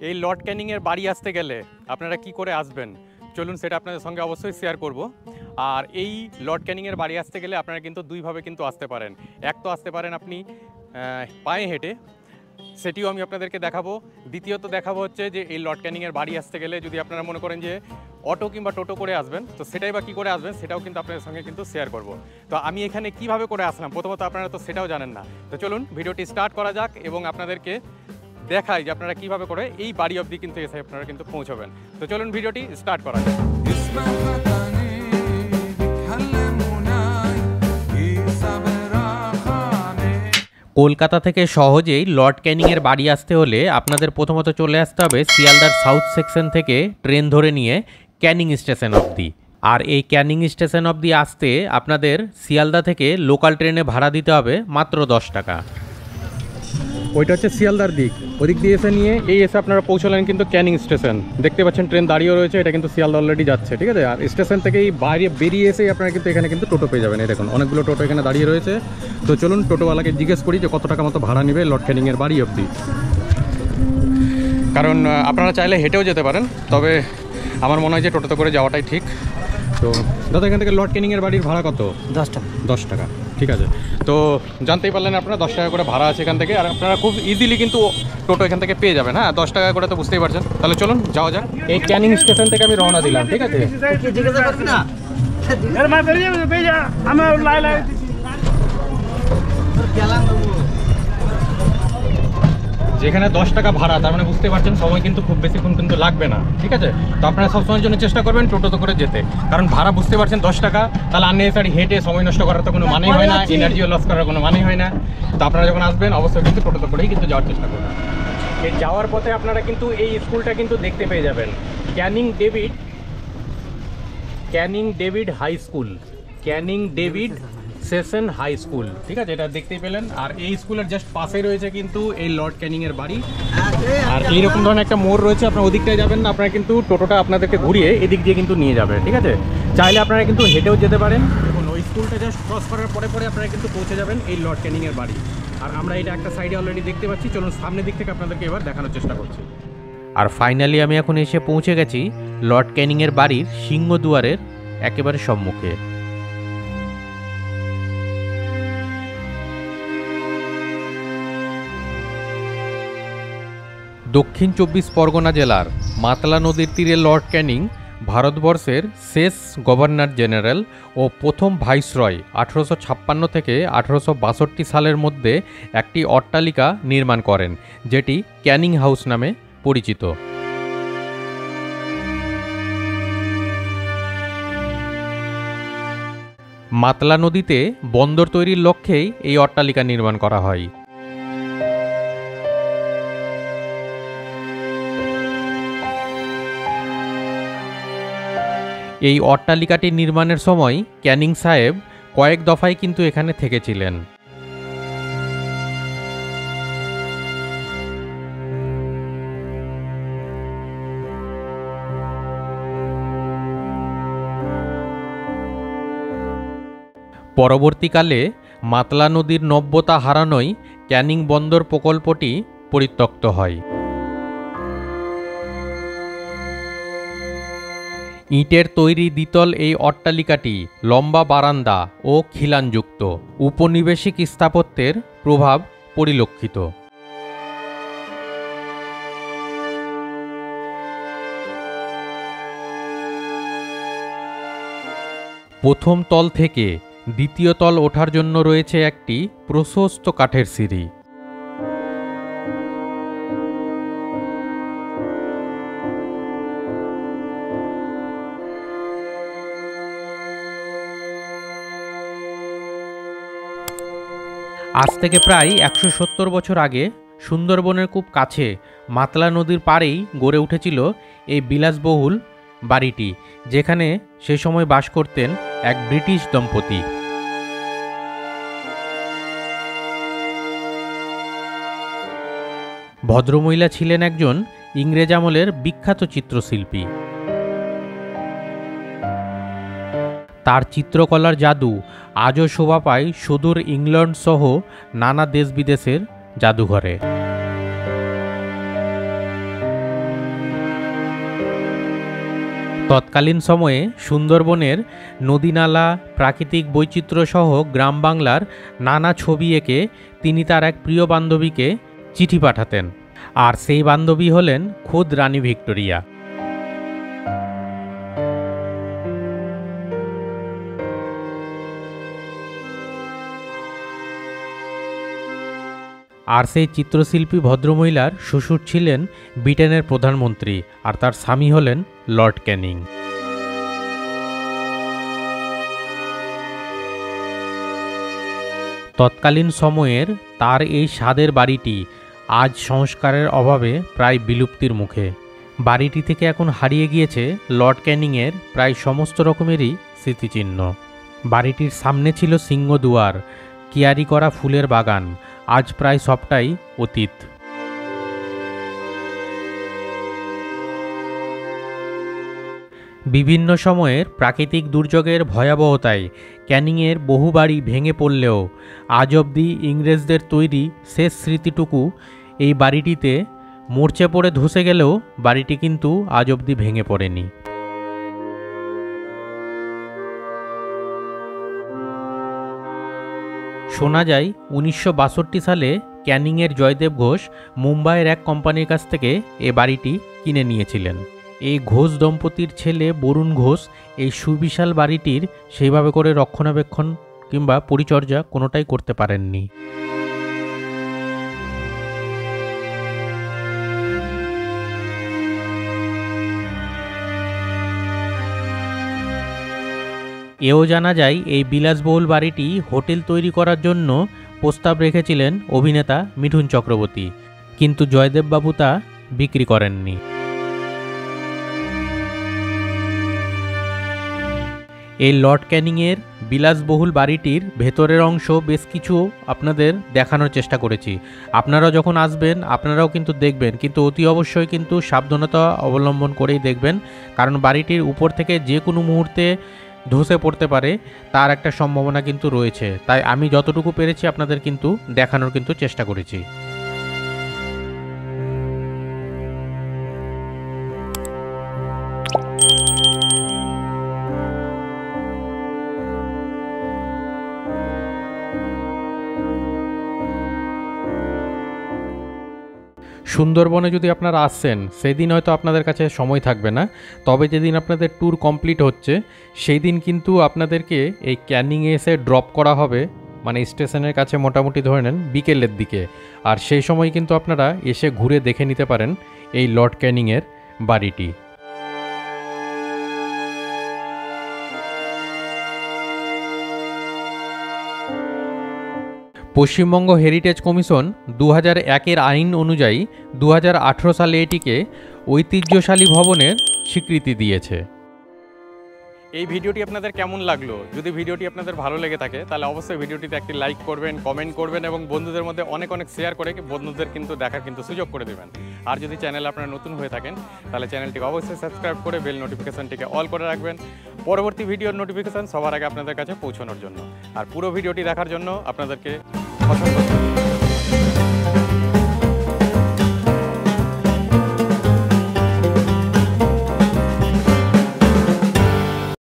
এই লর্ড ক্যানিংয়ের বাড়ি আসতে গেলে আপনারা কি করে আসবেন চলুন সেটা আপনাদের সঙ্গে অবশ্যই শেয়ার করব। আর এই লর্ড ক্যানিংয়ের বাড়ি আসতে গেলে আপনারা কিন্তু দুইভাবে কিন্তু আসতে পারেন। এক তো আসতে পারেন আপনি পায়ে হেঁটে, সেটিও আমি আপনাদেরকে দেখাবো। দ্বিতীয়ত দেখাবো হচ্ছে যে এই লর্ড ক্যানিংয়ের বাড়ি আসতে গেলে যদি আপনারা মনে করেন যে অটো কিংবা টোটো করে আসবেন, তো সেটাই বা কী করে আসবেন সেটাও কিন্তু আপনাদের সঙ্গে কিন্তু শেয়ার করব। তো আমি এখানে কিভাবে করে আসলাম প্রথমত আপনারা তো সেটাও জানেন না। তো চলুন ভিডিওটি স্টার্ট করা যাক এবং আপনাদেরকে দেখাই যে আপনারা কীভাবে করে এই বাড়ি অবধি কিন্তু এসে আপনারা কিন্তু পৌঁছবেন। তো চলুন ভিডিওটি স্টার্ট করা যাক। কলকাতা থেকে সহজেই লর্ড ক্যানিংয়ের বাড়ি আসতে হলে আপনাদের প্রথমত চলে আসতে হবে শিয়ালদার সাউথ সেকশন থেকে ট্রেন ধরে নিয়ে ক্যানিং স্টেশন অবধি। আর এই ক্যানিং স্টেশন অবধি আসতে আপনাদের শিয়ালদা থেকে লোকাল ট্রেনে ভাড়া দিতে হবে মাত্র 10 টাকা। ওইটা হচ্ছে শিয়ালদার দিক, ওদিক দিয়ে এসে নিয়ে এই এসে আপনারা পৌঁছলেন কিন্তু ক্যানিং স্টেশন। দেখতে পাচ্ছেন ট্রেন দাঁড়িয়ে রয়েছে, এটা কিন্তু শিয়ালদা অলরেডি যাচ্ছে, ঠিক আছে। আর স্টেশন থেকে এই বাইরে বেরিয়ে এসেই আপনারা কিন্তু এখানে কিন্তু টোটো পেয়ে যাবেন। এই দেখুন অনেকগুলো টোটো এখানে দাঁড়িয়ে রয়েছে। তো চলুন টোটোওয়ালাকে জিজ্ঞেস করি যে কত টাকা মতো ভাড়া নেবে লর্ড ক্যানিংয়ের বাড়ি অবধি। কারণ আপনারা চাইলে হেঁটেও যেতে পারেন, তবে আমার মনে হয় যে টোটোতে করে যাওয়াটাই ঠিক। তো দাদা এখান থেকে লর্ড ক্যানিংয়ের বাড়ির ভাড়া কত? 10 টাকা। 10 টাকা, ঠিক আছে। তো জানতেই পারলেন আপনারা 10 টাকা করে ভাড়া আছে এখান থেকে, আর আপনারা খুব ইজিলি কিন্তু টোটো এখান থেকে পেয়ে যাবেন। হ্যাঁ 10 টাকা করে তো বুঝতেই পারছেন। তাহলে চলুন যাওয়া যাক। এই ক্যানিং স্টেশন থেকে আমি রওনা দিলাম, ঠিক আছে। যেখানে 10 টাকা ভাড়া, তার মানে বুঝতে পারছেন সময় কিন্তু খুব বেশিক্ষণ কিন্তু লাগবে না, ঠিক আছে। তো আপনারা সবসময়ের জন্য চেষ্টা করবেন টোটোতে করে যেতে, কারণ ভাড়া বুঝতে পারছেন 10 টাকা, তাহলে আননেসারি হেঁটে সময় নষ্ট করার তো কোনো মানেই হয় না, এনার্জিও লস করার কোনো মানেই হয় না। তো আপনারা যখন আসবেন অবশ্যই কিন্তু টোটোতে করেই কিন্তু যাওয়ার চেষ্টা করবেন। এই যাওয়ার পথে আপনারা কিন্তু এই স্কুলটা কিন্তু দেখতে পেয়ে যাবেন, Canning David high school, Canning David Sassoon high school, ঠিক আছে। এটা দেখতেই পেলেন। আর এই স্কুলের জাস্ট পাশে রয়েছে কিন্তু এই লর্ড ক্যানিংয়ের বাড়ি। আর এইরকম ধরনের একটা মোড় রয়েছে, আপনার ওদিকটায় যাবেন না, আপনারা কিন্তু টোটোটা আপনাদেরকে ঘুরিয়ে এদিক দিয়ে কিন্তু নিয়ে যাবে, ঠিক আছে। চাইলে আপনারা কিন্তু হেঁটেও যেতে পারেন। দেখুন ওই স্কুলটা জাস্ট ক্রস করার পরে পরে আপনারা কিন্তু পৌঁছে যাবেন এই লর্ড ক্যানিংয়ের বাড়ি। আর আমরা এটা একটা সাইডে অলরেডি দেখতে পাচ্ছি, চলুন সামনের দিক থেকে আপনাদেরকে এবার দেখানোর চেষ্টা করছি। আর ফাইনালি আমি এখন এসে পৌঁছে গেছি লর্ড ক্যানিংয়ের বাড়ির সিংহদুয়ারের একেবারে সম্মুখে। দক্ষিণ 24 পরগনা জেলার মাতলা নদীর তীরে লর্ড ক্যানিং ভারতবর্ষের শেষ গভর্নর জেনারেল ও প্রথম ভাইসরয় 1856 থেকে 1862 সালের মধ্যে একটি অট্টালিকা নির্মাণ করেন, যেটি ক্যানিং হাউস নামে পরিচিত। মাতলা নদীতে বন্দর তৈরির লক্ষ্যেই এই অট্টালিকা নির্মাণ করা হয়। এই অট্টালিকাটি নির্মাণের সময় ক্যানিং সাহেব কয়েক দফায় কিন্তু এখানে থেকেছিলেন। পরবর্তীকালে মাতলা নদীর নব্যতা হারানোয় ক্যানিং বন্দর প্রকল্পটি পরিত্যক্ত হয়। ইটের তৈরি দ্বিতল এই অট্টালিকাটি লম্বা বারান্দা ও খিলানযুক্ত, উপনিবেশিক স্থাপত্যের প্রভাব পরিলক্ষিত। প্রথম তল থেকে দ্বিতীয় তল ওঠার জন্য রয়েছে একটি প্রশস্ত কাঠের সিঁড়ি। আজ থেকে প্রায় 170 বছর আগে সুন্দরবনের খুব কাছে মাতলা নদীর পাড়েই গড়ে উঠেছিল এই বিলাসবহুল বাড়িটি, যেখানে সে সময় বাস করতেন এক ব্রিটিশ দম্পতি। ভদ্রমহিলা ছিলেন একজন ইংরেজ আমলের বিখ্যাত চিত্রশিল্পী। তার চিত্রকলার জাদু আজও শোভা পায় সুদূর ইংল্যান্ড সহ নানা দেশ বিদেশের জাদুঘরে। তৎকালীন সময়ে সুন্দরবনের নদীনালা, প্রাকৃতিক বৈচিত্র্য সহ গ্রাম বাংলার নানা ছবি এঁকে তিনি তার এক প্রিয় বান্ধবীকে চিঠি পাঠাতেন, আর সেই বান্ধবী হলেন খোদ রানী ভিক্টোরিয়া। আর সেই চিত্রশিল্পী ভদ্রমহিলার শ্বশুর ছিলেন ব্রিটেনের প্রধানমন্ত্রী, আর তার স্বামী হলেন লর্ড ক্যানিং। তৎকালীন সময়ের তার এই স্বাদের বাড়িটি আজ সংস্কারের অভাবে প্রায় বিলুপ্তির মুখে। বাড়িটি থেকে এখন হারিয়ে গিয়েছে লর্ড ক্যানিংয়ের প্রায় সমস্ত রকমেরই স্মৃতিচিহ্ন। বাড়িটির সামনে ছিল সিংহদুয়ার, কিয়ারি করা ফুলের বাগান, আজ প্রায় সবটাই অতীত। বিভিন্ন সময়ের প্রাকৃতিক দুর্যোগের ভয়াবহতায় ক্যানিংয়ের বহু বাড়ি ভেঙে পড়লেও আজ অবধি ইংরেজদের তৈরি শেষ স্মৃতিটুকু এই বাড়িটিতে মরচে পড়ে ধসে গেলেও বাড়িটি কিন্তু আজ অবধি ভেঙে পড়েনি। শোনা যায় 1962 সালে ক্যানিংয়ের জয়দেব ঘোষ মুম্বাইয়ের এক কোম্পানির কাছ থেকে এ বাড়িটি কিনে নিয়েছিলেন। এই ঘোষ দম্পতির ছেলে বরুণ ঘোষ এই সুবিশাল বাড়িটির সেইভাবে করে রক্ষণাবেক্ষণ কিংবা পরিচর্যা কোনোটাই করতে পারেননি। এও জানা যায় এই বিলাসবহুল বাড়িটি হোটেল তৈরি করার জন্য প্রস্তাব রেখেছিলেন অভিনেতা মিঠুন চক্রবর্তী, কিন্তু জয়দেববাবু তা বিক্রি করেননি। এই লর্ড ক্যানিংয়ের বিলাসবহুল বাড়িটির ভেতরের অংশ বেশ কিছু আপনাদের দেখানোর চেষ্টা করেছি। আপনারা যখন আসবেন আপনারাও কিন্তু দেখবেন, কিন্তু অতি অবশ্যই কিন্তু সাবধানতা অবলম্বন করেই দেখবেন, কারণ বাড়িটির উপর থেকে যে কোনো মুহূর্তে ধসে পড়তে পারে, তার একটা সম্ভাবনা কিন্তু রয়েছে। তাই আমি যতটুকু পেরেছি আপনাদের কিন্তু দেখানোর কিন্তু চেষ্টা করেছি। সুন্দরবনে যদি আপনারা আসছেন সেদিন হয়তো আপনাদের কাছে সময় থাকবে না, তবে যেদিন আপনাদের ট্যুর কমপ্লিট হচ্ছে সেই দিন কিন্তু আপনাদেরকে এই ক্যানিংয়ে এসে ড্রপ করা হবে, মানে স্টেশনের কাছে মোটামুটি ধরে নেন বিকেলের দিকে। আর সেই সময় কিন্তু আপনারা এসে ঘুরে দেখে নিতে পারেন এই লর্ড ক্যানিংয়ের বাড়িটি। পশ্চিমবঙ্গ হেরিটেজ কমিশন 2001-এর আইন অনুযায়ী 2018 সালে এটিকে ঐতিহ্যশালী ভবনের স্বীকৃতি দিয়েছে। এই ভিডিওটি আপনাদের কেমন লাগলো? যদি ভিডিওটি আপনাদের ভালো লেগে থাকে তাহলে অবশ্যই ভিডিওটিতে একটি লাইক করবেন, কমেন্ট করবেন এবং বন্ধুদের মধ্যে অনেক শেয়ার করে বন্ধুদের কিন্তু দেখার কিন্তু সুযোগ করে দেবেন। আর যদি চ্যানেল আপনারা নতুন হয়ে থাকেন তাহলে চ্যানেলটিকে অবশ্যই সাবস্ক্রাইব করে বেল নোটিফিকেশনটিকে অল করে রাখবেন, পরবর্তী ভিডিওর নোটিফিকেশন সবার আগে আপনাদের কাছে পৌঁছানোর জন্য। আর পুরো ভিডিওটি দেখার জন্য আপনাদেরকে অসংখ্য